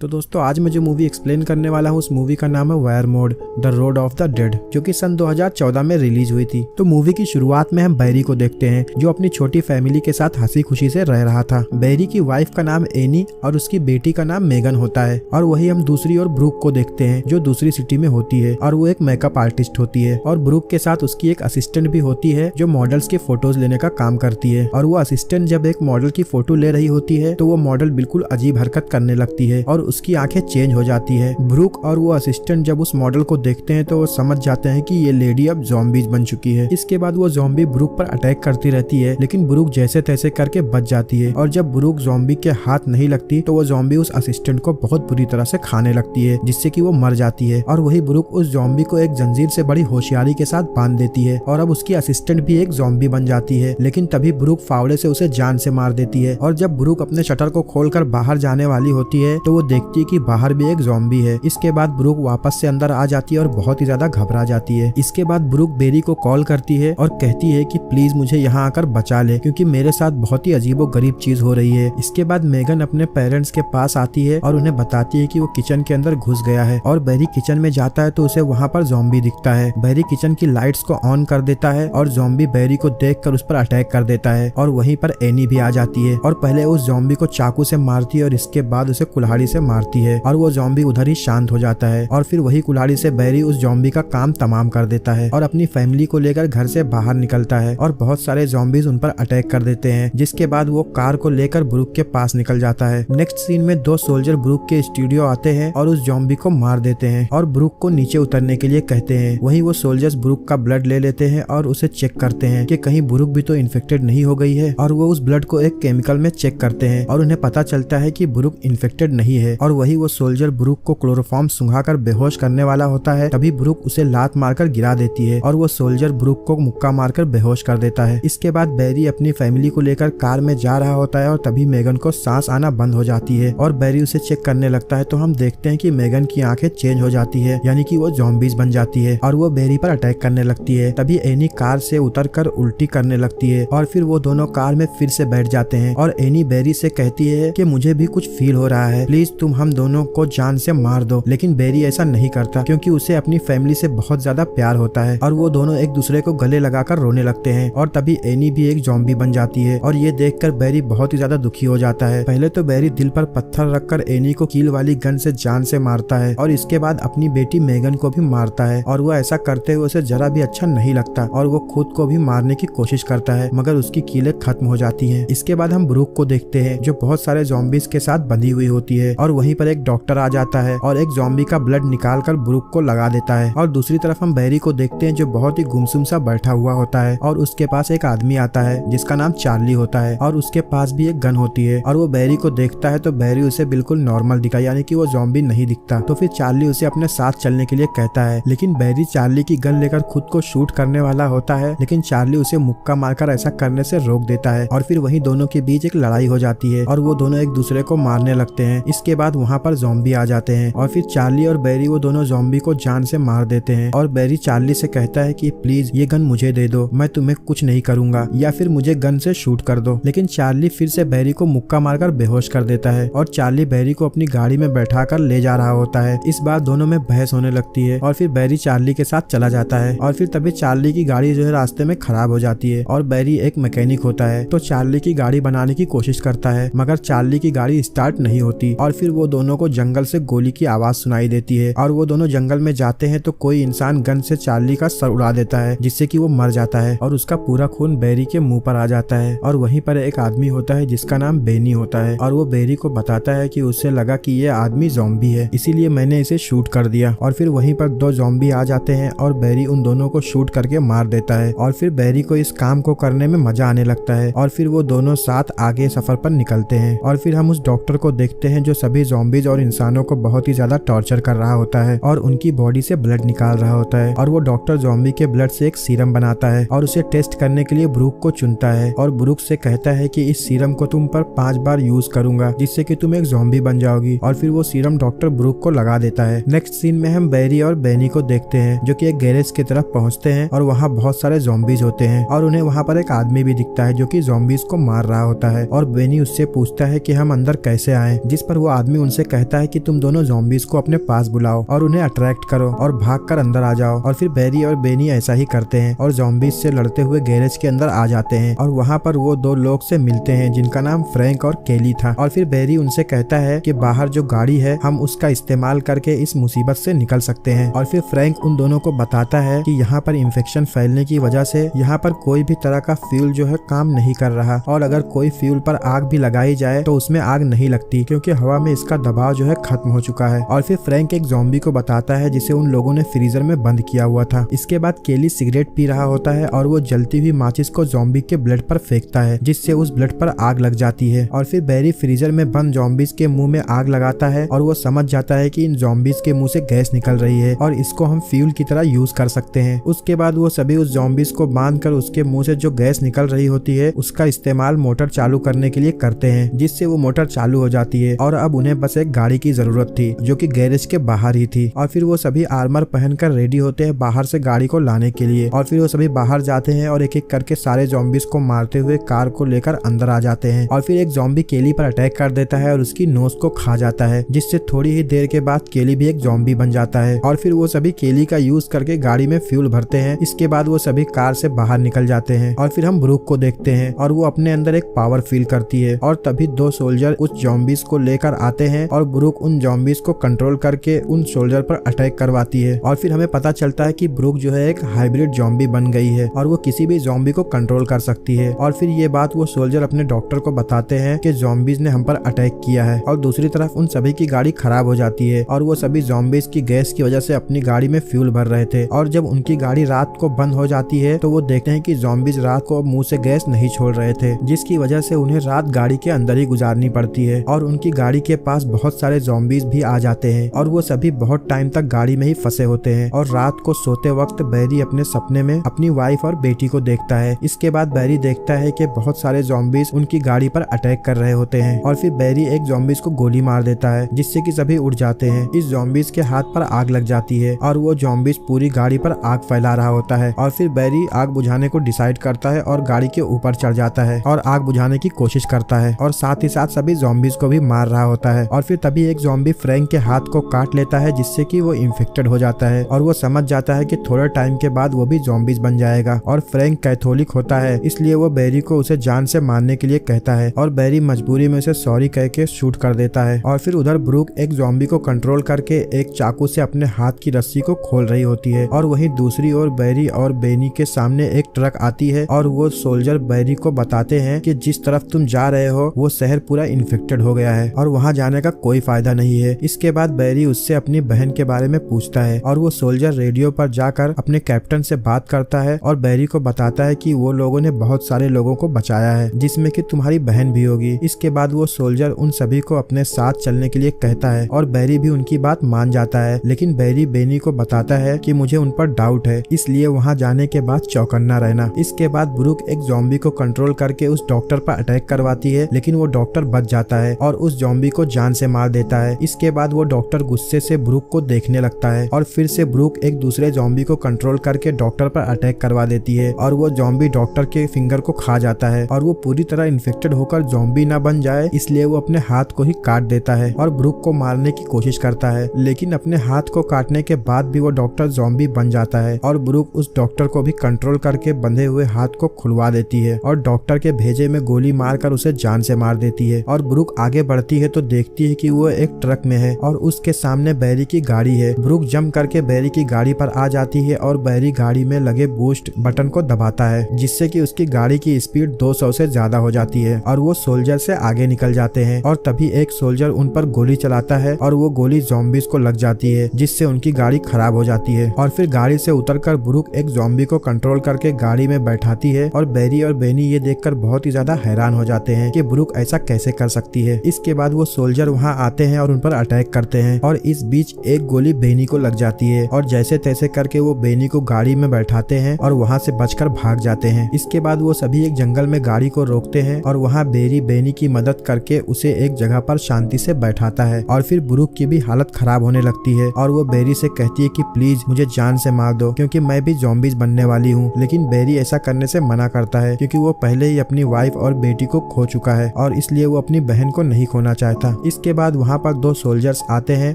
तो दोस्तों आज मैं जो मूवी एक्सप्लेन करने वाला हूँ उस मूवी का नाम है Wyrmwood the road of the dead, जो कि सन 2014 में रिलीज हुई थी। तो मूवी की शुरुआत में हम बैरी को देखते हैं जो अपनी छोटी फैमिली के साथ हंसी खुशी से रह रहा था। बैरी की वाइफ का नाम एनी और उसकी बेटी का नाम मेगन होता है। और वही हम दूसरी ओर ब्रूक को देखते हैं जो दूसरी सिटी में होती है और वो एक मेकअप आर्टिस्ट होती है। और ब्रूक के साथ उसकी एक असिस्टेंट भी होती है जो मॉडल्स के फोटोज लेने का काम करती है। और वो असिस्टेंट जब एक मॉडल की फोटो ले रही होती है तो वो मॉडल बिल्कुल अजीब हरकत करने लगती है और उसकी आंखें चेंज हो जाती है। ब्रूक और वो असिस्टेंट जब उस मॉडल को देखते हैं तो वो समझ जाते हैं कि ये लेडी अब ज़ॉम्बीज बन चुकी है। इसके बाद वो ज़ॉम्बी ब्रूक पर अटैक करती रहती है, लेकिन ब्रूक जैसे तैसे करके बच जाती है। और जब ब्रूक ज़ॉम्बी के हाथ नहीं लगती तो वो ज़ॉम्बी उस असिस्टेंट को बहुत बुरी तरह से खाने लगती है, जिससे कि वो मर जाती है। और वही ब्रूक उस ज़ॉम्बी को एक जंजीर से बड़ी होशियारी के साथ बांध देती है और अब उसकी असिस्टेंट भी एक ज़ॉम्बी बन जाती है। लेकिन तभी ब्रूक फावड़े से उसे जान से मार देती है। और जब ब्रूक अपने शटर को खोलकर बाहर जाने वाली होती है तो वो देखती है कि बाहर भी एक ज़ॉम्बी है। इसके बाद ब्रूक वापस से अंदर आ जाती है और बहुत ही ज्यादा घबरा जाती है। इसके बाद ब्रूक बेरी को कॉल करती है और कहती है कि प्लीज मुझे यहाँ आकर बचा ले, क्योंकि मेरे साथ बहुत ही अजीबो गरीब चीज हो रही है। इसके बाद मेगन अपने पेरेंट्स के पास आती है और उन्हें बताती है कि वो किचन के अंदर घुस गया है। और बेरी किचन में जाता है तो उसे वहाँ पर ज़ॉम्बी दिखता है। बेरी किचन की लाइट्स को ऑन कर देता है और ज़ॉम्बी बेरी को देखकर उस पर अटैक कर देता है। और वहीं पर एनी भी आ जाती है और पहले उस ज़ॉम्बी को चाकू से मारती है और इसके बाद उसे कुल्हाड़ी से मारती है और वो ज़ॉम्बी उधर ही शांत हो जाता है। और फिर वही कुल्हाड़ी से बैरी उस ज़ॉम्बी का काम तमाम कर देता है और अपनी फैमिली को लेकर घर से बाहर निकलता है और बहुत सारे ज़ॉम्बीज उन पर अटैक कर देते हैं। जिसके बाद वो कार को लेकर ब्रूक के पास निकल जाता है। नेक्स्ट सीन में दो सोल्जर ब्रूक के स्टूडियो आते हैं और उस ज़ॉम्बी को मार देते हैं और ब्रूक को नीचे उतरने के लिए कहते हैं। वहीं वो सोल्जर्स ब्रूक का ब्लड ले लेते हैं और उसे चेक करते हैं कि कहीं ब्रूक भी तो इन्फेक्टेड नहीं हो गई है। और वो उस ब्लड को एक केमिकल में चेक करते हैं और उन्हें पता चलता है कि ब्रूक इन्फेक्टेड नहीं है। और वही वो सोल्जर ब्रूक को क्लोरोफॉर्म सुंघाकर बेहोश करने वाला होता है, तभी ब्रूक उसे लात मारकर गिरा देती है और वो सोल्जर ब्रूक को मुक्का मारकर बेहोश कर देता है। इसके बाद बैरी अपनी फैमिली को लेकर कार में जा रहा होता है और तभी मेगन को सांस आना बंद हो जाती है और बैरी उसे चेक करने लगता है तो हम देखते हैं कि मेगन की आंखें चेंज हो जाती है, यानी कि वो ज़ॉम्बीज बन जाती है और वो बैरी पर अटैक करने लगती है। तभी एनी कार से उतरकर उल्टी करने लगती है और फिर वो दोनों कार में फिर से बैठ जाते हैं और एनी बैरी से कहती है कि मुझे भी कुछ फील हो रहा है, प्लीज तुम हम दोनों को जान से मार दो। लेकिन बैरी ऐसा नहीं करता क्योंकि उसे अपनी फैमिली से बहुत ज्यादा प्यार होता है और वो दोनों एक दूसरे को गले लगाकर रोने लगते हैं। और तभी एनी भी एक ज़ॉम्बी बन जाती है और ये देखकर बैरी बहुत ही ज्यादा दुखी हो जाता है। पहले तो बैरी दिल पर पत्थर रखकर एनी को कील वाली गन से जान से मारता है और इसके बाद अपनी बेटी मेगन को भी मारता है और वो ऐसा करते हुए उसे जरा भी अच्छा नहीं लगता और वो खुद को भी मारने की कोशिश करता है, मगर उसकी कीलें खत्म हो जाती हैं। इसके बाद हम ब्रूक को देखते हैं जो बहुत सारे ज़ॉम्बीज के साथ बंधी हुई होती है और वहीं पर एक डॉक्टर आ जाता है और एक ज़ॉम्बी का ब्लड निकालकर ब्रूक को लगा देता है। और दूसरी तरफ हम बैरी को देखते हैं जो बहुत ही गुमसुम सा बैठा हुआ होता है और उसके पास एक आदमी आता है जिसका नाम चार्ली होता है और उसके पास भी एक गन होती है और वो बैरी को देखता है तो बैरी उसे बिल्कुल नॉर्मल दिखा, यानी कि वो ज़ॉम्बी नहीं दिखता। तो फिर चार्ली उसे अपने साथ चलने के लिए कहता है, लेकिन बैरी चार्ली की गन लेकर खुद को शूट करने वाला होता है, लेकिन चार्ली उसे मुक्का मारकर ऐसा करने से रोक देता है और फिर वहीं दोनों के बीच एक लड़ाई हो जाती है और वो दोनों एक दूसरे को मारने लगते हैं। इसके बाद वहाँ पर ज़ॉम्बी आ जाते हैं और फिर चार्ली और बैरी वो दोनों ज़ॉम्बी को जान से मार देते हैं और बैरी चार्ली से कहता है कि प्लीज ये गन मुझे दे दो, मैं तुम्हें कुछ नहीं करूंगा, या फिर मुझे गन से शूट कर दो। लेकिन चार्ली फिर से बैरी को मुक्का मारकर बेहोश कर देता है और चार्ली बैरी को अपनी गाड़ी में बैठाकर ले जा रहा होता है। इस बार दोनों में बहस होने लगती है और फिर बैरी चार्ली के साथ चला जाता है और फिर तभी चार्ली की गाड़ी जो है रास्ते में खराब हो जाती है और बैरी एक मैकेनिक होता है तो चार्ली की गाड़ी बनाने की कोशिश करता है, मगर चार्ली की गाड़ी स्टार्ट नहीं होती और फिर वो दोनों को जंगल से गोली की आवाज सुनाई देती है और वो दोनों जंगल में जाते हैं तो कोई इंसान गन से चार्ली का सर उड़ा देता है, जिससे कि वो मर जाता है और उसका पूरा खून बैरी के मुंह पर आ जाता है। और वहीं पर एक आदमी होता है जिसका नाम बेनी होता है और वो बैरी को बताता है कि उसे लगा कि ये आदमी ज़ॉम्बी है, इसीलिए मैंने इसे शूट कर दिया। और फिर वहीं पर दो ज़ॉम्बी आ जाते हैं और बैरी उन दोनों को शूट करके मार देता है और फिर बैरी को इस काम को करने में मजा आने लगता है और फिर वो दोनों साथ आगे सफर पर निकलते हैं। और फिर हम उस डॉक्टर को देखते हैं जो सभी ज़ॉम्बीज और इंसानों को बहुत ही ज्यादा टॉर्चर कर रहा होता है और उनकी बॉडी से ब्लड निकाल रहा होता है और वो डॉक्टर ज़ॉम्बी के ब्लड से एक सीरम बनाता है और उसे टेस्ट करने के लिए ब्रूक को चुनता है और ब्रूक से कहता है कि इस सीरम को तुम पर 5 बार यूज करूंगा जिससे कि तुम एक ज़ॉम्बी बन जाओगी। और फिर वो सीरम डॉक्टर ब्रूक को लगा देता है। नेक्स्ट सीन में हम बैरी और बेनी को देखते हैं जो कि एक गैरेज की तरफ पहुंचते हैं और वहाँ बहुत सारे ज़ॉम्बीज होते हैं और उन्हें वहाँ पर एक आदमी भी दिखता है जो कि ज़ॉम्बीज को मार रहा होता है और बेनी उससे पूछता है कि हम अंदर कैसे आए, जिस पर वो आदमी आदमी उनसे कहता है कि तुम दोनों ज़ॉम्बीज को अपने पास बुलाओ और उन्हें अट्रैक्ट करो और भागकर अंदर आ जाओ। और फिर बैरी और बेनी ऐसा ही करते हैं और ज़ॉम्बीज से लड़ते हुए गैरेज के अंदर आ जाते हैं और वहाँ पर वो दो लोग से मिलते हैं जिनका नाम फ्रैंक और केली था। और फिर बैरी उनसे कहता है कि बाहर जो गाड़ी है हम उसका इस्तेमाल करके इस मुसीबत से निकल सकते हैं। और फिर फ्रैंक उन दोनों को बताता है कि यहाँ पर इन्फेक्शन फैलने की वजह से यहाँ पर कोई भी तरह का फ्यूल जो है काम नहीं कर रहा और अगर कोई फ्यूल पर आग भी लगाई जाए तो उसमें आग नहीं लगती क्योंकि हवा में इसका दबाव जो है खत्म हो चुका है। और फिर फ्रैंक एक ज़ॉम्बी को बताता है जिसे उन लोगों ने फ्रीजर में बंद किया हुआ था। इसके बाद केली सिगरेट पी रहा होता है और वो जलती हुई माचिस को ज़ॉम्बी के ब्लड पर फेंकता है जिससे उस ब्लड पर आग लग जाती है। और फिर बैरी फ्रीजर में बंद ज़ॉम्बीज के मुंह में आग लगाता है और वो समझ जाता है कि इन ज़ॉम्बीज के मुंह से गैस निकल रही है और इसको हम फ्यूल की तरह यूज कर सकते हैं। उसके बाद वो सभी उस ज़ॉम्बीज को बांधकर उसके मुंह से जो गैस निकल रही होती है उसका इस्तेमाल मोटर चालू करने के लिए करते हैं जिससे वो मोटर चालू हो जाती है। और अब उन्हें बस एक गाड़ी की जरूरत थी जो कि गैरेज के बाहर ही थी। और फिर वो सभी आर्मर पहनकर रेडी होते हैं बाहर से गाड़ी को लाने के लिए। और फिर वो सभी बाहर जाते हैं और एक एक करके सारे ज़ॉम्बीज को मारते हुए कार को लेकर अंदर आ जाते हैं। और फिर एक ज़ॉम्बी केली पर अटैक कर देता है और उसकी नोज को खा जाता है जिससे थोड़ी ही देर के बाद केली भी एक ज़ॉम्बी बन जाता है। और फिर वो सभी केली का यूज करके गाड़ी में फ्यूल भरते हैं। इसके बाद वो सभी कार से बाहर निकल जाते हैं। और फिर हम ब्रूक को देखते हैं और वो अपने अंदर एक पावर फील करती है और तभी दो सोल्जर उस ज़ॉम्बीज को लेकर आते हैं और ब्रूक उन ज़ॉम्बीज को कंट्रोल करके उन सोल्जर पर अटैक करवाती है। और फिर हमें पता चलता है कि ब्रूक जो है एक हाइब्रिड ज़ॉम्बी बन गई है और वो किसी भी ज़ॉम्बी को कंट्रोल कर सकती है। और फिर ये बात वो सोल्जर अपने डॉक्टर को बताते हैं कि ज़ॉम्बीज ने हम पर अटैक किया है। और दूसरी तरफ उन सभी की गाड़ी खराब हो जाती है और वो सभी ज़ॉम्बीज की गैस की वजह से अपनी गाड़ी में फ्यूल भर रहे थे। और जब उनकी गाड़ी रात को बंद हो जाती है तो वो देखते हैं कि ज़ॉम्बीज रात को मुंह से गैस नहीं छोड़ रहे थे जिसकी वजह से उन्हें रात गाड़ी के अंदर ही गुजारनी पड़ती है। और उनकी गाड़ी के पास बहुत सारे ज़ॉम्बीज भी आ जाते हैं और वो सभी बहुत टाइम तक गाड़ी में ही फंसे होते हैं। और रात को सोते वक्त बैरी अपने सपने में अपनी वाइफ और बेटी को देखता है। इसके बाद बैरी देखता है कि बहुत सारे ज़ॉम्बीज उनकी गाड़ी पर अटैक कर रहे होते हैं। और फिर बैरी एक ज़ॉम्बीज को गोली मार देता है जिससे कि सभी उड़ जाते हैं। इस ज़ॉम्बीज के हाथ पर आग लग जाती है और वो ज़ॉम्बीज पूरी गाड़ी पर आग फैला रहा होता है। और फिर बैरी आग बुझाने को डिसाइड करता है और गाड़ी के ऊपर चढ़ जाता है और आग बुझाने की कोशिश करता है और साथ ही साथ सभी ज़ॉम्बीज को भी मार रहा होता है। और फिर तभी एक ज़ॉम्बी फ्रैंक के हाथ को काट लेता है जिससे कि वो इन्फेक्टेड हो जाता है और वो समझ जाता है कि थोड़े टाइम के बाद वो भी ज़ॉम्बीज बन जाएगा। और फ्रैंक कैथोलिक होता है इसलिए वो बैरी को उसे जान से मारने के लिए कहता है और बैरी मजबूरी में उसे सॉरी कह के शूट कर देता है। और फिर उधर ब्रूक एक ज़ॉम्बी को कंट्रोल करके एक चाकू से अपने हाथ की रस्सी को खोल रही होती है। और वहीं दूसरी ओर बैरी और बेनी के सामने एक ट्रक आती है और वो सोल्जर बैरी को बताते हैं कि जिस तरफ तुम जा रहे हो वो शहर पूरा इन्फेक्टेड हो गया है और वहाँ जाने का कोई फायदा नहीं है। इसके बाद बैरी उससे अपनी बहन के बारे में पूछता है और वो सोल्जर रेडियो पर जाकर अपने कैप्टन से बात करता है और बैरी को बताता है कि वो लोगों ने बहुत सारे लोगों को बचाया है जिसमें कि तुम्हारी बहन भी होगी। इसके बाद वो सोल्जर उन सभी को अपने साथ चलने के लिए कहता है और बैरी भी उनकी बात मान जाता है। लेकिन बैरी बेनी को बताता है कि मुझे उन पर डाउट है इसलिए वहाँ जाने के बाद चौकन्ना रहना। इसके बाद ब्रूक एक ज़ॉम्बी को कंट्रोल करके उस डॉक्टर पर अटैक करवाती है लेकिन वो डॉक्टर बच जाता है और उस ज़ॉम्बी को जान से मार देता है। इसके बाद वो डॉक्टर गुस्से से ब्रूक को देखने लगता है और फिर से ब्रूक एक दूसरे ज़ॉम्बी को कंट्रोल करके डॉक्टर पर अटैक करवा देती है और वो ज़ॉम्बी डॉक्टर के फिंगर को खा जाता है और वो पूरी तरह इन्फेक्टेड होकर ज़ॉम्बी ना बन जाए इसलिए वो अपने हाथ को ही काट देता है और ब्रूक को मारने की कोशिश करता है। लेकिन अपने हाथ को काटने के बाद भी वो डॉक्टर ज़ॉम्बी बन जाता है और ब्रूक उस डॉक्टर को भी कंट्रोल करके बंधे हुए हाथ को खुलवा देती है और डॉक्टर के भेजे में गोली मारकर उसे जान से मार देती है। और ब्रूक आगे बढ़ती है तो देखती है कि वो एक ट्रक में है और उसके सामने बैरी की गाड़ी है। ब्रूक जंप करके बैरी की गाड़ी पर आ जाती है और बैरी गाड़ी में लगे बूस्ट बटन को दबाता है जिससे कि उसकी गाड़ी की स्पीड 200 से ज्यादा हो जाती है और वो सोल्जर से आगे निकल जाते हैं। और तभी एक सोल्जर उन पर गोली चलाता है और वो गोली ज़ॉम्बीज को लग जाती है जिससे उनकी गाड़ी खराब हो जाती है। और फिर गाड़ी से उतरकर ब्रूक एक ज़ॉम्बी को कंट्रोल करके गाड़ी में बैठाती है और बैरी और बेनी ये देखकर बहुत ही ज्यादा हैरान हो जाते हैं कि ब्रूक ऐसा कैसे कर सकती है। इसके बाद वो सोल्जर वहाँ आते हैं और उन पर अटैक करते हैं और इस बीच एक गोली बेनी को लग जाती है और जैसे तैसे करके वो बेनी को गाड़ी में बैठाते हैं और वहाँ से बचकर भाग जाते हैं। इसके बाद वो सभी एक जंगल में गाड़ी को रोकते हैं और वहाँ बेरी बेनी की मदद करके उसे एक जगह पर शांति से बैठाता है। और फिर ब्रूक की भी हालत खराब होने लगती है और वो बेरी से कहती है कि प्लीज मुझे जान से मार दो क्योंकि मैं भी ज़ॉम्बीज बनने वाली हूँ। लेकिन बेरी ऐसा करने से मना करता है क्योंकि वो पहले ही अपनी वाइफ और बेटी को खो चुका है और इसलिए वो अपनी बहन को नहीं खोना चाहता। इसके बाद वहाँ पर 2 सोल्जर्स आते हैं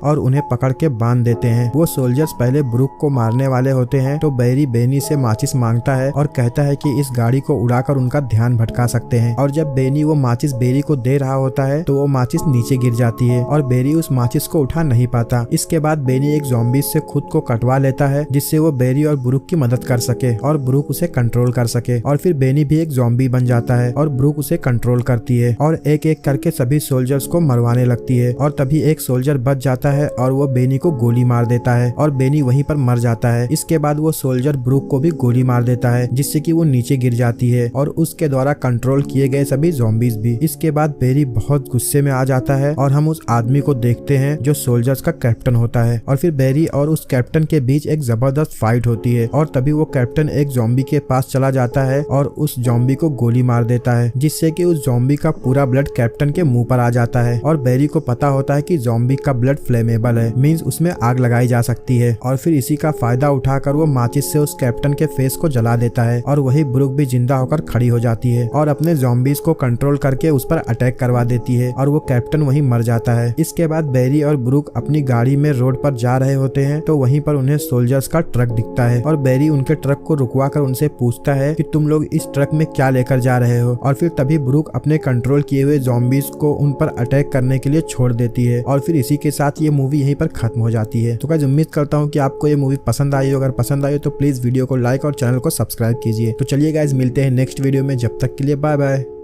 और उन्हें पकड़ के बांध देते हैं। वो सोल्जर्स पहले ब्रूक को मारने वाले होते हैं, तो बैरी बेनी से माचिस मांगता है और कहता है कि इस गाड़ी को उड़ाकर उनका ध्यान भटका सकते हैं। और जब बेनी वो माचिस बेरी को दे रहा होता है तो वो माचिस नीचे गिर जाती है और बेरी उस माचिस को उठा नहीं पाता। इसके बाद बेनी एक ज़ॉम्बी से खुद को कटवा लेता है जिससे वो बेरी और ब्रूक की मदद कर सके और ब्रूक उसे कंट्रोल कर सके। और फिर बेनी भी एक ज़ॉम्बी बन जाता है और ब्रूक उसे कंट्रोल करती है और एक एक करके सभी सोल्जर्स को मरवाने लगती है। और तभी एक सोल्जर बच जाता है और वो बेनी को गोली मार देता है और बेनी वहीं पर मर जाता है। इसके बाद वो सोल्जर ब्रूक को भी गोली मार देता है जिससे कि वो नीचे गिर जाती है और उसके द्वारा कंट्रोल किए गए सभी ज़ॉम्बीज भी। इसके बाद बेरी बहुत गुस्से में आ जाता है और हम उस आदमी को देखते हैं जो सोल्जर्स का कैप्टन होता है। और फिर बेरी और उस कैप्टन के बीच एक जबरदस्त फाइट होती है और तभी वो कैप्टन एक ज़ॉम्बी के पास चला जाता है और उस ज़ॉम्बी को गोली मार देता है जिससे कि उस ज़ॉम्बी का पूरा ब्लड कैप्टन के मुंह पर आ जाता है। और बेरी को पता होता है कि ज़ॉम्बी का ब्लड फ्लेमेबल है, मींस उसमें आग लगाई जा सकती है। और फिर इसी का फायदा उठाकर वो माचिस से उस कैप्टन के फेस को जला देता है और वही ब्रूक भी जिंदा होकर खड़ी हो जाती है और अपने ज़ॉम्बीज को कंट्रोल करके उस पर अटैक करवा देती है और वो कैप्टन वहीं मर जाता है। इसके बाद बेरी और ब्रूक अपनी गाड़ी में रोड पर जा रहे होते हैं तो वहीं पर उन्हें सोल्जर्स का ट्रक दिखता है और बेरी उनके ट्रक को रुकवा कर उनसे पूछता है कि तुम लोग इस ट्रक में क्या लेकर जा रहे हो। और फिर तभी ब्रूक अपने कंट्रोल किए हुए ज़ॉम्बीज को उन पर अटैक करने के लिए छोड़ देती है और फिर इसी के साथ ये मूवी यहीं पर खत्म हो जाती है। तो गाइस उम्मीद करता हूँ कि आपको ये मूवी पसंद आई हो। अगर पसंद आई हो तो प्लीज वीडियो को लाइक और चैनल को सब्सक्राइब कीजिए। तो चलिए गाइस मिलते हैं नेक्स्ट वीडियो में, जब तक के लिए बाय बाय।